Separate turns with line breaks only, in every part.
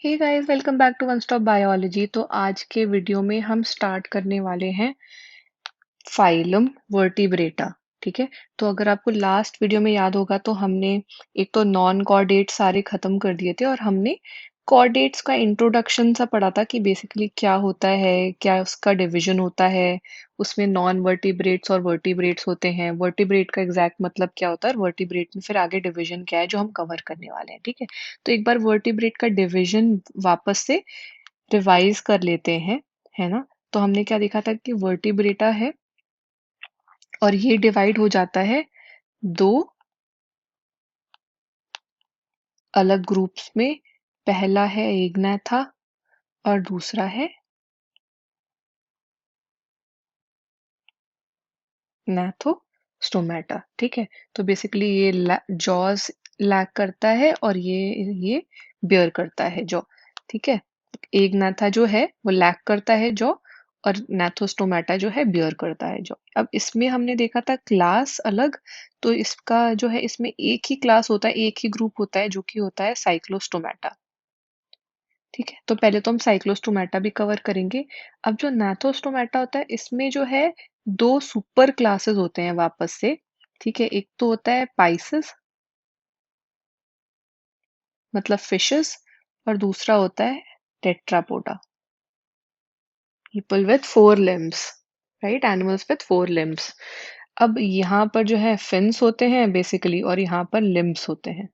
Hey guys, welcome back to one stop biology. तो आज के वीडियो में हम स्टार्ट करने वाले हैं फाइलम वर्टिब्रेटा। ठीक है। तो अगर आपको लास्ट वीडियो में याद होगा तो हमने एक तो नॉन कॉर्डेट सारे खत्म कर दिए थे और हमने कॉर्डेट्स का इंट्रोडक्शन सा पढ़ा था कि बेसिकली क्या होता है, क्या उसका डिवीजन होता है। उसमें नॉन वर्टिब्रेट्स और वर्टिब्रेट्स होते हैं। वर्टिब्रेट का एग्जैक्ट मतलब क्या होता है और वर्टिब्रेट में फिर आगे डिवीजन क्या है जो हम कवर करने वाले हैं। ठीक है। तो एक बार वर्टिब्रेट का डिवीजन वापस से रिवाइज कर लेते हैं, है ना। तो हमने क्या देखा था कि वर्टिब्रेटा है और ये डिवाइड हो जाता है दो अलग ग्रुप्स में। पहला है एग्नाथा और दूसरा है नाथोस्टोमेटा। ठीक है। तो बेसिकली ये जॉज लैक करता है और ये बियर करता है जॉ। ठीक है। एग्नाथा जो है वो लैक करता है जॉ और नाथोस्टोमेटा जो है बियर करता है जॉ। अब इसमें हमने देखा था क्लास अलग। तो इसका जो है इसमें एक ही क्लास होता है, एक ही ग्रुप होता है जो कि होता है साइक्लोस्टोमेटा। ठीक है। तो पहले तो हम साइक्लोस्टोमेटा भी कवर करेंगे। अब जो नाथोस्टोमेटा होता है इसमें जो है दो सुपर क्लासेस होते हैं वापस से। ठीक है। एक तो होता है पाइसेस मतलब फिशेस और दूसरा होता है Tetrapoda, people with four limbs. Right, animals with four limbs. अब यहाँ पर जो है फिन्स होते हैं बेसिकली और यहाँ पर लिम्स होते हैं।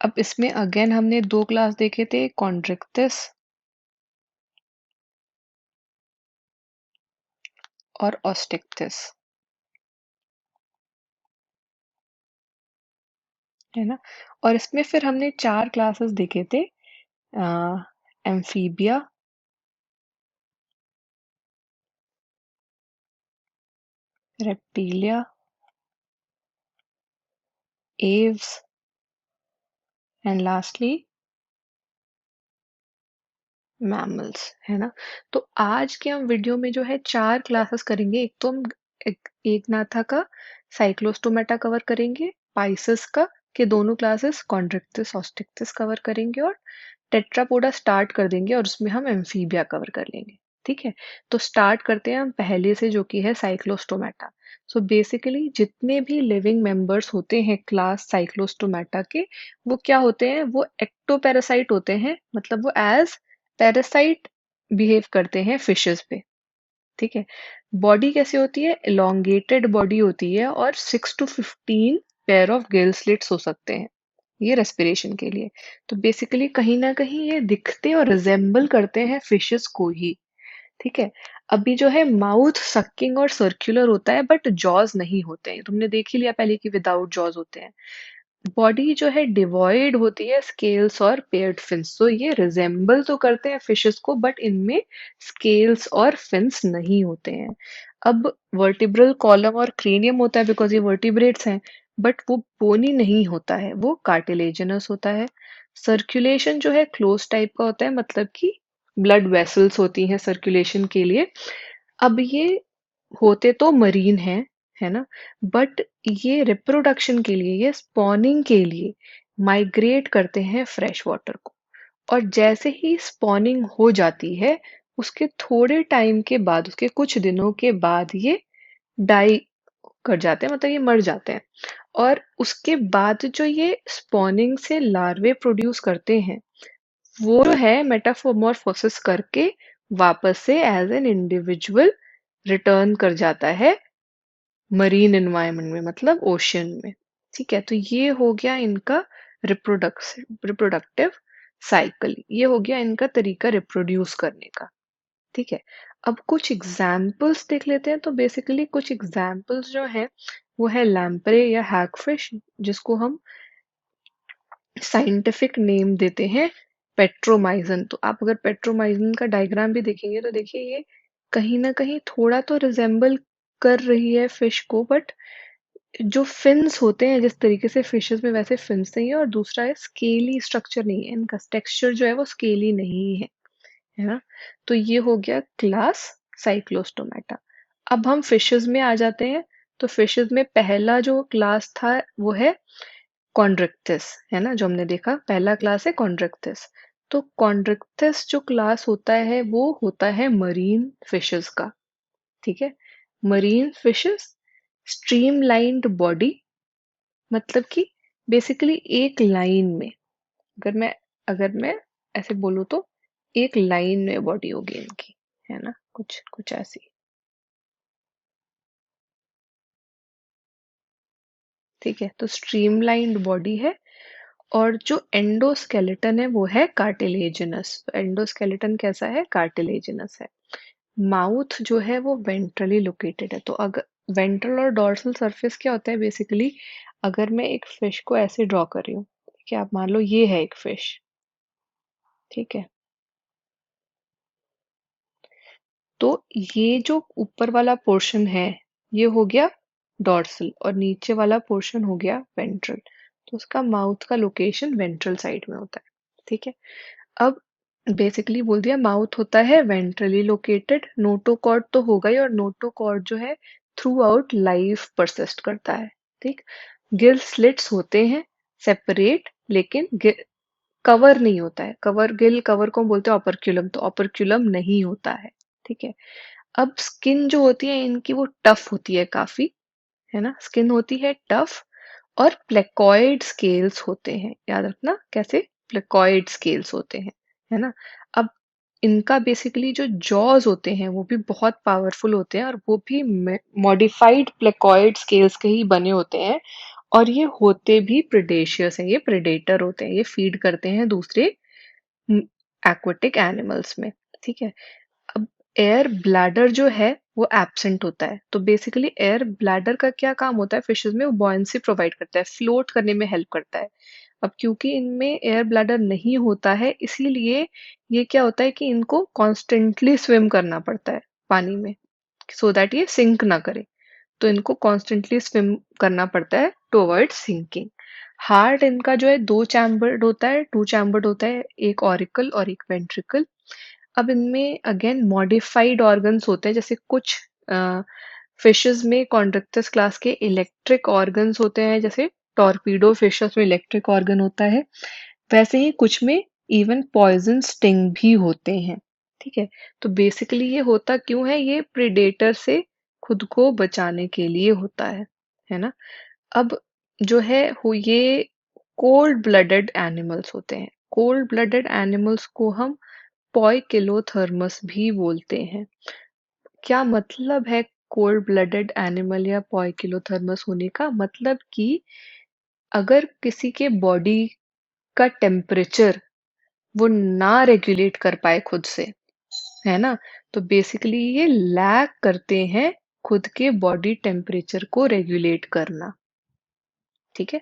अब इसमें अगेन हमने दो क्लास देखे थे, कॉन्ड्रिक्टिस और ऑस्टिक्टिस, है ना। और इसमें फिर हमने चार क्लासेस देखे थे, amphibia, reptilia, Aves and lastly mammals, है ना। तो आज के हम वीडियो में जो है चार क्लासेस करेंगे। एक तो हम एक नाथा का साइक्लोस्टोमेटा कवर करेंगे, पाइसेस का के दोनों क्लासेस कॉन्ड्रिक्टिस ऑस्टिक्टिस कवर करेंगे और टेट्रापोडा स्टार्ट कर देंगे और उसमें हम एम्फीबिया कवर कर लेंगे। ठीक है। तो स्टार्ट करते हैं हम पहले से जो कि है साइक्लोस्टोमेटा। सो बेसिकली जितने भी लिविंग मेंबर्स होते हैं क्लास साइक्लोस्टोमेटा के, वो क्या होते हैं, वो एक्टोपैरासाइट होते हैं। मतलब वो एज पैरासाइट बिहेव करते हैं फिशेस पे। ठीक है। बॉडी कैसे होती है, एलोंगेटेड बॉडी होती है और 6 to 15 pair of gill slits हो सकते हैं ये रेस्पिरेशन के लिए। तो बेसिकली कहीं ना कहीं ये दिखते और रिजेंबल करते हैं फिशेस को ही। ठीक है। अभी जो है माउथ सकिंग और सर्कुलर होता है बट जॉज नहीं होते हैं। तुमने देख ही लिया पहले कि विदाउट जॉज होते हैं। बॉडी जो है डिवॉइड होती है स्केल्स और पेयर्ड फिन्स। तो ये रिजेंबल तो करते हैं फिशेस को बट इनमें स्केल्स और फिन्स नहीं होते हैं। अब वर्टिब्रल कॉलम और क्रेनियम होता है बिकॉज ये वर्टिब्रेट्स हैं, बट वो बोनी नहीं होता है, वो कार्टिलेजिनस होता है। सर्कुलेशन जो है क्लोज टाइप का होता है, मतलब कि ब्लड वेसल्स होती हैं सर्कुलेशन के लिए। अब ये होते तो मरीन है ना, बट ये रिप्रोडक्शन के लिए, ये स्पॉनिंग के लिए माइग्रेट करते हैं फ्रेश वाटर को। और जैसे ही स्पॉनिंग हो जाती है उसके थोड़े टाइम के बाद, उसके कुछ दिनों के बाद ये डाई कर जाते हैं, मतलब ये मर जाते हैं। और उसके बाद जो ये स्पॉनिंग से लार्वे प्रोड्यूस करते हैं वो जो है मेटामॉर्फोसिस करके वापस से एज एन इंडिविजुअल रिटर्न कर जाता है मरीन एनवायरनमेंट में, मतलब ओशियन में। ठीक है। तो ये हो गया इनका रिप्रोडक्टिव साइकिल, ये हो गया इनका तरीका रिप्रोड्यूस करने का। ठीक है। अब कुछ एग्जाम्पल्स देख लेते हैं। तो बेसिकली कुछ एग्जाम्पल्स जो है वो है लैम्प्रे या हैगफिश, जिसको हम साइंटिफिक नेम देते हैं पेट्रोमाइजन। तो आप अगर पेट्रोमाइजन का डायग्राम भी देखेंगे तो देखिए ये कहीं ना कहीं थोड़ा तो रिजेंबल कर रही है फिश को, बट जो फिन्स होते हैं जिस तरीके से फिशेस में वैसे फिन्स नहीं है। और दूसरा है स्केली स्ट्रक्चर नहीं है इनका, टेक्सचर जो है वो स्केली नहीं है ना। तो ये हो गया क्लास साइक्लोस्टोमेटा। अब हम फिशेस में आ जाते हैं। तो फिशेस में पहला जो क्लास था वो है कॉन्ड्रिक्टिस है ना, जो हमने देखा पहला क्लास है कॉन्ड्रिक्टिस। तो कॉन्ड्रिक्टिस जो क्लास होता है वो होता है मरीन फिशेस का। ठीक है, मरीन फिशेस, स्ट्रीमलाइंड बॉडी, मतलब कि बेसिकली एक लाइन में, अगर मैं ऐसे बोलूँ तो एक लाइन में बॉडी होगी इनकी, है ना, कुछ कुछ ऐसी। ठीक है, तो स्ट्रीमलाइंड बॉडी है। और जो एंडोस्केलेटन है वो है कार्टिलेजिनस। तो एंडोस्केलेटन कैसा है, कार्टिलेजिनस है। माउथ जो है वो वेंट्रली लोकेटेड है। तो अगर वेंट्रल और डोर्सल सरफेस क्या होता है बेसिकली, अगर मैं एक फिश को ऐसे ड्रॉ कर रही हूँ, ठीक है, आप मान लो ये है एक फिश, ठीक है, तो ये जो ऊपर वाला पोर्शन है ये हो गया डॉर्सल और नीचे वाला पोर्शन हो गया वेंट्रल। तो उसका माउथ का लोकेशन वेंट्रल साइड में होता है। ठीक है, अब बेसिकली बोल दिया माउथ होता है वेंट्रली लोकेटेड। नोटोकॉर्ड तो होगा ही, और नोटोकॉर्ड जो है थ्रू आउट लाइफ परसिस्ट करता है। ठीक, गिल स्लिट्स होते हैं सेपरेट, लेकिन कवर नहीं होता है। कवर, गिल कवर को हम बोलते हैं ऑपरक्यूलम, तो ऑपरक्यूलम नहीं होता है। ठीक है, अब स्किन जो होती है इनकी वो टफ होती है काफी, है ना, स्किन होती है टफ। और प्लेकॉइड स्केल्स होते हैं, याद रखना कैसे, प्लेकॉइड स्केल्स होते हैं, है ना। अब इनका बेसिकली जो जॉज होते हैं वो भी बहुत पावरफुल होते हैं, और वो भी मॉडिफाइड प्लेकॉइड स्केल्स के ही बने होते हैं। और ये होते भी प्रेडेशियस हैं, ये प्रेडेटर होते हैं, ये फीड करते हैं दूसरे एक्वेटिक एनिमल्स में। ठीक है, अब एयर ब्लैडर जो है वो एब्सेंट होता है। तो बेसिकली एयर ब्लैडर का क्या काम होता है फिशेस में, वो बॉयंसी प्रोवाइड करता है, फ्लोट करने में हेल्प करता है। अब क्योंकि इनमें एयर ब्लैडर नहीं होता है, इसीलिए ये क्या होता है कि इनको कॉन्स्टेंटली स्विम करना पड़ता है पानी में, सो दैट ये सिंक ना करे। तो इनको कॉन्स्टेंटली स्विम करना पड़ता है टू अवॉइड सिंकिंग। हार्ट इनका जो है दो चैम्बर्ड होता है, टू चैम्बर्ड होता है, एक ऑरिकल और एक वेंट्रिकल। अब इनमें अगेन मॉडिफाइड ऑर्गन्स होते हैं, जैसे कुछ फिशेस में कॉन्ड्रिक्टस क्लास के इलेक्ट्रिक ऑर्गन्स होते हैं, जैसे टॉर्पीडो फिशेस में इलेक्ट्रिक ऑर्गन होता है। वैसे ही कुछ में इवन पॉइजन स्टिंग भी होते हैं। ठीक है, तो बेसिकली ये होता क्यों है, ये प्रेडेटर से खुद को बचाने के लिए होता है ना। अब जो है वो ये कोल्ड ब्लडेड एनिमल्स होते हैं। कोल्ड ब्लडेड एनिमल्स को हम पॉइकिलोथर्मस भी बोलते हैं। क्या मतलब है कोल्ड ब्लडेड एनिमल या पॉइकिलोथर्मस होने का, मतलब कि अगर किसी के बॉडी का टेम्परेचर वो ना रेगुलेट कर पाए खुद से, है ना, तो बेसिकली ये लैक करते हैं खुद के बॉडी टेम्परेचर को रेगुलेट करना। ठीक है,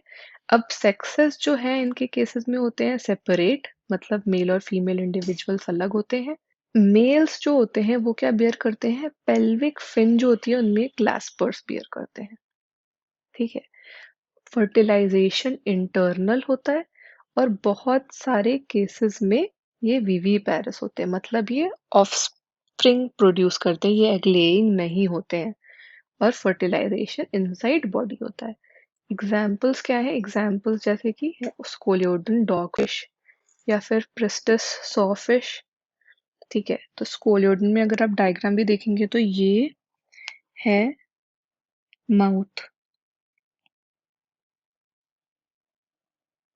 अब सेक्सेस जो है इनके केसेस में होते हैं सेपरेट, मतलब मेल और फीमेल इंडिविजुअल्स अलग होते हैं। मेल्स जो होते हैं वो क्या बियर करते हैं, पेल्विक फिन जो होती है उनमें क्लैस्पर्स बियर करते हैं। ठीक है, फर्टिलाइजेशन इंटरनल होता है, और बहुत सारे केसेस में ये विविपेरस होते हैं, मतलब ये ऑफस्प्रिंग प्रोड्यूस करते हैं, ये एग लेइंग नहीं होते हैं। और फर्टिलाइजेशन इनसाइड बॉडी होता है। एग्जाम्पल्स क्या है, एग्जाम्पल्स जैसे कि स्कोलियोडन डॉगफिश या फिर प्रिस्टस सॉफिश। ठीक है, तो स्कोलियोडन में अगर आप डायग्राम भी देखेंगे तो ये है माउथ।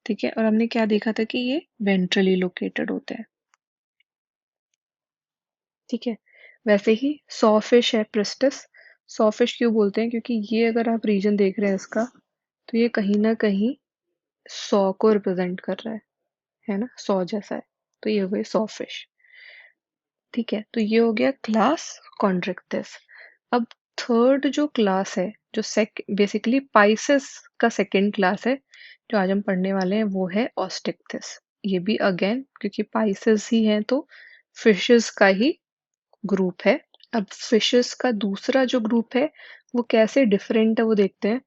ठीक है, और हमने क्या देखा था कि ये वेंट्रली लोकेटेड होते हैं। ठीक है, वैसे ही सॉफिश है प्रिस्टस। सॉफिश क्यों बोलते हैं, क्योंकि ये अगर आप रीजन देख रहे हैं इसका, तो ये कहीं ना कहीं सॉ को रिप्रेजेंट कर रहा है ना, सॉ जैसा है। तो ये हो गई सॉफिश। ठीक है, तो ये हो गया क्लास कॉन्ड्रिक्टिस। अब थर्ड जो क्लास है, जो बेसिकली पाइसेस का सेकेंड क्लास है, जो आज हम पढ़ने वाले हैं, वो है ऑस्टिक्टिस। ये भी अगेन क्योंकि पाइसेस ही हैं तो फिशेस का ही ग्रुप है। अब फिशेस का दूसरा जो ग्रुप है वो कैसे डिफरेंट है वो देखते हैं।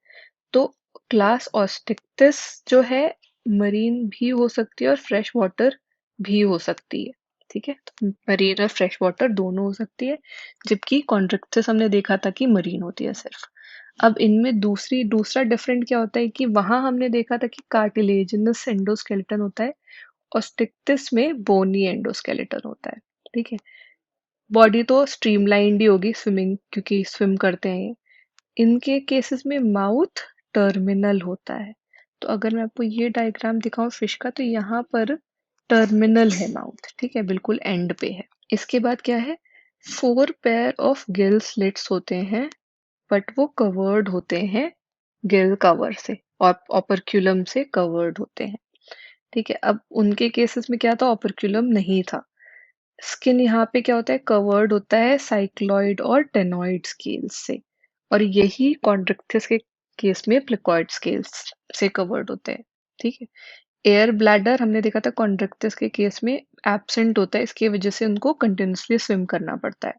तो क्लास ऑस्टिक्टिस जो है मरीन भी हो सकती है और फ्रेश वाटर भी हो सकती है। ठीक है, तो मरीन और फ्रेश वाटर दोनों हो सकती है, जबकि कॉन्ट्रिक्टिस हमने देखा था कि मरीन होती है सिर्फ। अब इनमें दूसरा डिफरेंट क्या होता है कि वहां हमने देखा था कि कार्टिलेजिनस एंडोस्केलेटन होता है, ऑस्टिक्टिस में बोनी एंडोस्केलेटन होता है। ठीक है, बॉडी तो स्ट्रीमलाइंड ही होगी, स्विमिंग क्योंकि स्विम करते हैं ये। इनके केसेस में माउथ टर्मिनल होता है। तो अगर मैं आपको ये डायग्राम दिखाऊं फिश का, तो यहाँ पर टर्मिनल है माउथ, ठीक है, बिल्कुल एंड पे है। इसके बाद क्या है, 4 पेयर ऑफ गिल स्लिट्स होते हैं, बट वो कवर्ड होते हैं गिल कवर से, और ऑपरक्यूलम से कवर्ड होते हैं। ठीक है, अब उनके केसेस में क्या था, ऑपरक्यूलम नहीं था। स्किन यहाँ पे क्या होता है, कवर्ड होता है साइक्लॉइड और टेनोइड स्केल्स से, और यही कॉन्ड्रिक्टिस के केस में प्लिकॉइड स्केल्स से कवर्ड होते हैं। ठीक है, एयर ब्लैडर हमने देखा था कॉन्ड्रिक्टिस के केस में एब्सेंट होता है, इसकी वजह से उनको कंटिन्यूसली स्विम करना पड़ता है।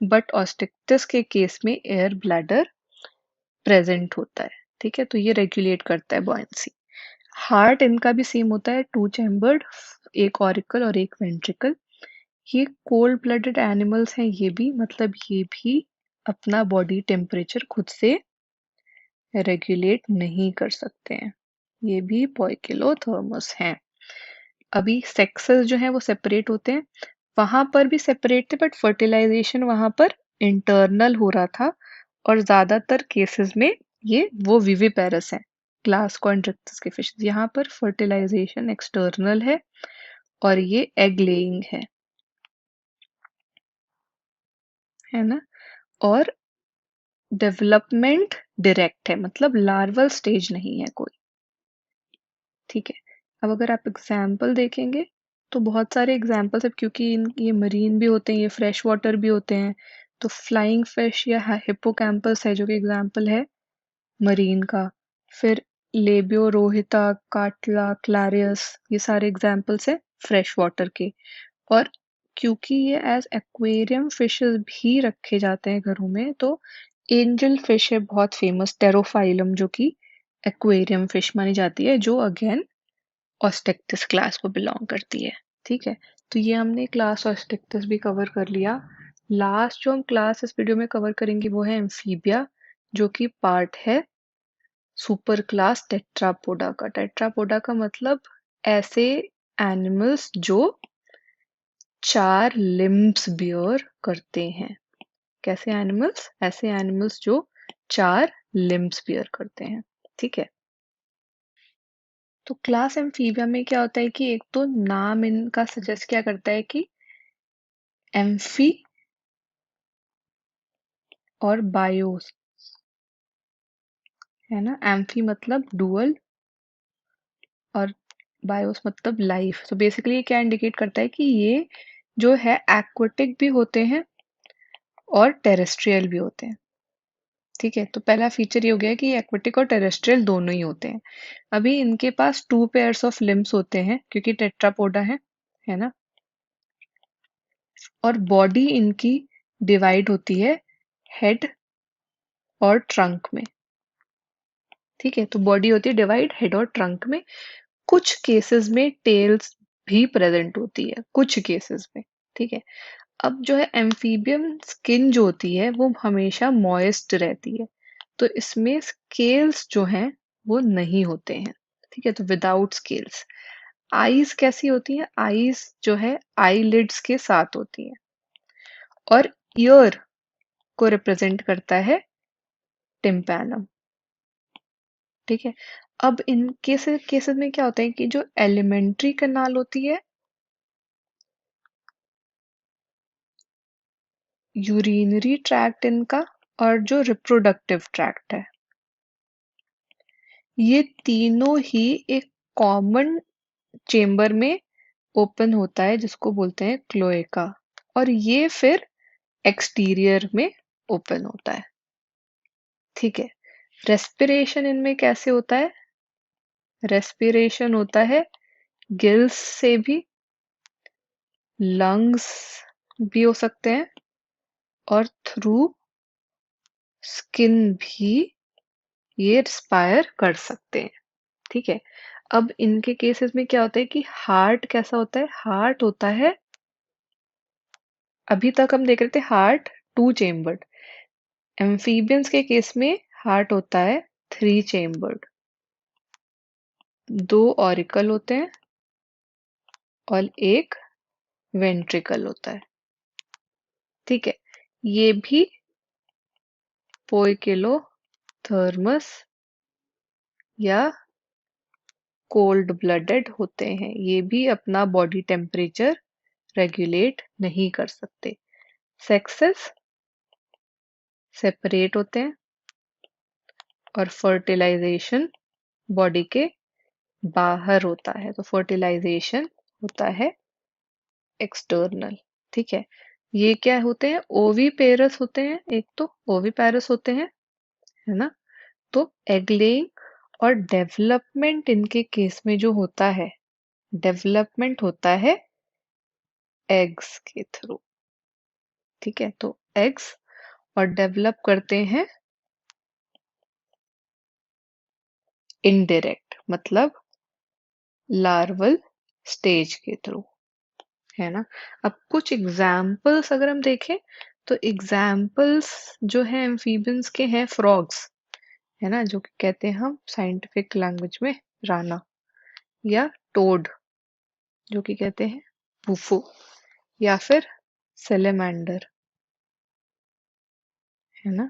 बट ऑस्टिक्टिस के केस में एयर ब्लैडर प्रेजेंट होता है। ठीक है, तो ये रेगुलेट करता है बॉयंसी। हार्ट इनका भी सेम होता है, 2 चैम्बर्ड, एक ऑरिकल और एक वेंट्रिकल। ये कोल्ड ब्लडेड एनिमल्स हैं, ये भी मतलब ये भी अपना बॉडी टेम्परेचर खुद से रेगुलेट नहीं कर सकते हैं, ये भी पोइकिलोथर्मस हैं। अभी सेक्सेस जो है वो सेपरेट होते हैं, वहां पर भी सेपरेट थे, बट फर्टिलाइजेशन वहां पर इंटरनल हो रहा था, और ज्यादातर केसेस में ये वो विविपेरस है, ग्लास कॉन्ट्रिक्टस के फिश। यहाँ पर फर्टिलाइजेशन एक्सटर्नल है और ये एग लेइंग है ना, और डेवलपमेंट डायरेक्ट है, मतलब लार्वल स्टेज नहीं है कोई। ठीक है, अब अगर आप एग्जाम्पल देखेंगे तो बहुत सारे एग्जाम्पल्स है, क्योंकि ये मरीन भी होते हैं, ये फ्रेश वाटर भी होते हैं। तो फ्लाइंग फिश या हिप्पोकैम्पस है जो कि एग्जाम्पल है मरीन का। फिर लेबियो रोहिता, काटला, क्लैरियस, ये सारे एग्जाम्पल्स है फ्रेश वाटर के। और क्योंकि ये एज एक्वेरियम फिशेस भी रखे जाते हैं घरों में, तो एंजल फिश है बहुत फेमस, टेरोफाइलम, जो कि एक्वेरियम फिश मानी जाती है, जो अगेन ऑस्टेक्टिस क्लास को बिलोंग करती है। ठीक है, तो ये हमने क्लास ऑस्टेक्टिस भी कवर कर लिया। लास्ट जो हम क्लास इस वीडियो में कवर करेंगे वो है एम्फीबिया, जो कि पार्ट है सुपर क्लास टेट्रापोडा का। टेट्रापोडा का मतलब ऐसे एनिमल्स जो 4 लिम्ब्स बियर करते हैं। कैसे एनिमल्स, ऐसे एनिमल्स जो 4 लिम्ब्स बियर करते हैं। ठीक है, तो क्लास एम्फीबिया में क्या होता है कि एक तो नाम इनका सजेस्ट क्या करता है कि एम्फी और बायोस, है ना, एम्फी मतलब डुअल और बायोस मतलब लाइफ। तो बेसिकली ये क्या इंडिकेट करता है कि ये जो है एक्वेटिक भी होते हैं और टेरेस्ट्रियल भी होते हैं। ठीक है, तो पहला फीचर ये हो गया कि एक्वेटिक और टेरेस्ट्रियल दोनों ही होते हैं। अभी इनके पास 2 पेयर्स ऑफ लिम्स होते हैं क्योंकि टेट्रापोडा है ना, और बॉडी इनकी डिवाइड होती है हेड और ट्रंक में। ठीक है, तो बॉडी होती है डिवाइड हेड और ट्रंक में। कुछ केसेस में टेल्स भी प्रेजेंट होती है, कुछ केसेस में। ठीक है, अब जो है एम्फीबियन स्किन जो होती है वो हमेशा मॉइस्ट रहती है, तो इसमें स्केल्स जो हैं वो नहीं होते हैं। ठीक है, तो विदाउट स्केल्स। आईज कैसी होती है, आईज जो है आईलिड्स के साथ होती है, और ईयर को रिप्रेजेंट करता है टिम्पैनम। ठीक है, अब इन केसेस में क्या होता है कि जो एलिमेंट्री कैनाल होती है, यूरिनरी ट्रैक्ट इनका, और जो रिप्रोडक्टिव ट्रैक्ट है, ये तीनों ही एक कॉमन चेम्बर में ओपन होता है जिसको बोलते हैं क्लोएका, और ये फिर एक्सटीरियर में ओपन होता है। ठीक है, रेस्पिरेशन इनमें कैसे होता है, रेस्पिरेशन होता है गिल्स से भी, लंग्स भी हो सकते हैं, और थ्रू स्किन भी ये एक्सपायर कर सकते हैं। ठीक है, अब इनके केसेस में क्या होता है कि हार्ट कैसा होता है, हार्ट होता है, अभी तक हम देख रहे थे हार्ट 2 चेम्बर्ड, एम्फीबियंस के केस में हार्ट होता है 3 चेम्बर्ड, 2 ऑरिकल होते हैं और एक वेंट्रिकल होता है। ठीक है, ये भी पोइकिलोथर्मस या कोल्ड ब्लडेड होते हैं। ये भी अपना बॉडी टेम्परेचर रेगुलेट नहीं कर सकते। सेक्सेस सेपरेट होते हैं और फर्टिलाइजेशन बॉडी के बाहर होता है। तो फर्टिलाइजेशन होता है एक्सटर्नल। ठीक है, ये क्या होते हैं? ओवीपेरस होते हैं, एक तो ओवीपेरस होते हैं, है ना। तो एग लेइंग और डेवलपमेंट इनके केस में जो होता है, डेवलपमेंट होता है एग्स के थ्रू। ठीक है, तो एग्स और डेवलप करते हैं इनडायरेक्ट, मतलब लार्वल स्टेज के थ्रू, है ना। अब कुछ एग्जाम्पल्स अगर हम देखें तो एग्जाम्पल्स जो है एम्फीबियंस के हैं फ्रॉग्स, है ना, जो कि कहते हैं हम साइंटिफिक लैंग्वेज में राना, या टोड जो कि कहते हैं बुफो, या फिर सेलेमेंडर, है ना।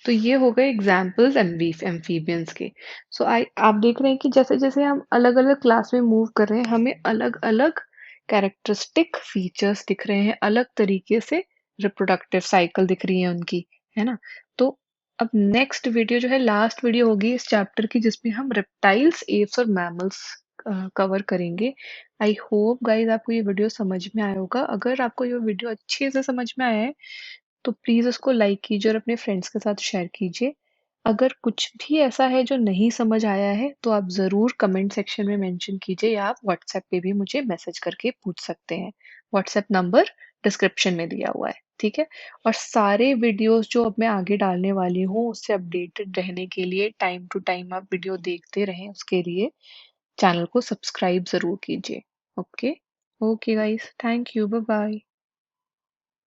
तो ये हो गए एग्जाम्पल्स एम्फीबियंस के। सो आई आप देख रहे हैं कि जैसे जैसे हम अलग अलग क्लास में मूव कर रहे हैं, हमें अलग अलग कैरेक्टरिस्टिक फीचर्स दिख रहे हैं, अलग तरीके से रिप्रोडक्टिव साइकिल दिख रही है उनकी, है ना। तो अब नेक्स्ट वीडियो जो है लास्ट वीडियो होगी इस चैप्टर की, जिसमें हम रेप्टाइल्स, एप्स और मैमल्स कवर करेंगे। आई होप गाइज आपको ये वीडियो समझ में आया होगा। अगर आपको ये वीडियो अच्छे से समझ में आया है तो प्लीज़ उसको लाइक कीजिए और अपने फ्रेंड्स के साथ शेयर कीजिए। अगर कुछ भी ऐसा है जो नहीं समझ आया है तो आप ज़रूर कमेंट सेक्शन में मेंशन कीजिए, या आप व्हाट्सएप पे भी मुझे मैसेज करके पूछ सकते हैं। व्हाट्सएप नंबर डिस्क्रिप्शन में दिया हुआ है, ठीक है। और सारे वीडियोस जो अब मैं आगे डालने वाली हूँ उससे अपडेटेड रहने के लिए, टाइम टू टाइम आप वीडियो देखते रहें, उसके लिए चैनल को सब्सक्राइब ज़रूर कीजिए। Okay, okay guys, thank you, bye bye.